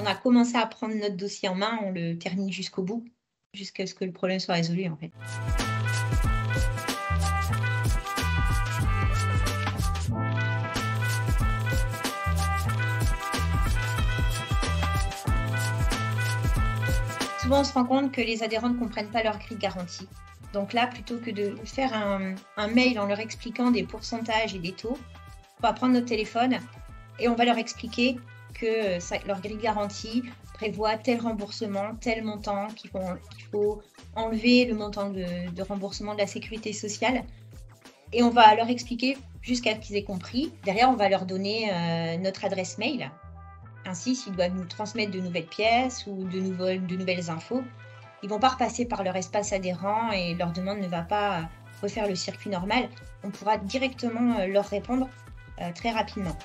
a commencé à prendre notre dossier en main, on le termine jusqu'au bout, jusqu'à ce que le problème soit résolu, en fait. Souvent, on se rend compte que les adhérents ne comprennent pas leur grille de garantie. Donc là, plutôt que de faire un mail en leur expliquant des pourcentages et des taux, on va prendre notre téléphone et on va leur expliquer que leur grille de garantie prévoit tel remboursement, tel montant, qu'il faut enlever le montant de remboursement de la sécurité sociale. Et on va leur expliquer jusqu'à ce qu'ils aient compris. Derrière, on va leur donner notre adresse mail. Ainsi, s'ils doivent nous transmettre de nouvelles pièces ou de nouvelles infos, ils ne vont pas repasser par leur espace adhérent et leur demande ne va pas refaire le circuit normal. On pourra directement leur répondre très rapidement.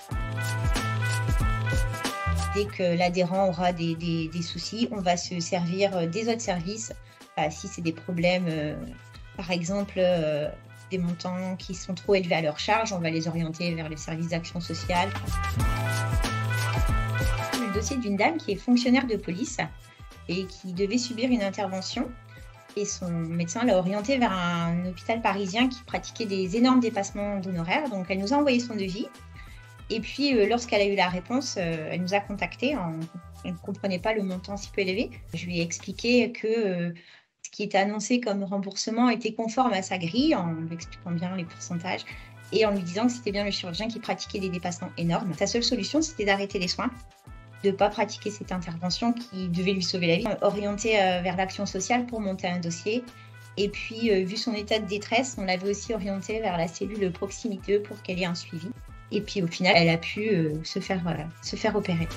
Dès que l'adhérent aura des soucis, on va se servir des autres services. Si c'est des problèmes, par exemple, des montants qui sont trop élevés à leur charge, on va les orienter vers les services d'action sociale. Le dossier d'une dame qui est fonctionnaire de police et qui devait subir une intervention. Et son médecin l'a orientée vers un hôpital parisien qui pratiquait des énormes dépassements d'honoraires. Donc, elle nous a envoyé son devis. Et puis, lorsqu'elle a eu la réponse, elle nous a contactés. Elle ne comprenait pas le montant si peu élevé. Je lui ai expliqué que ce qui était annoncé comme remboursement était conforme à sa grille, en lui expliquant bien les pourcentages et en lui disant que c'était bien le chirurgien qui pratiquait des dépassements énormes. Sa seule solution, c'était d'arrêter les soins, de ne pas pratiquer cette intervention qui devait lui sauver la vie, orienter vers l'action sociale pour monter un dossier. Et puis, vu son état de détresse, on l'avait aussi orientée vers la cellule proximité pour qu'elle ait un suivi. Et puis, au final, elle a pu se faire opérer.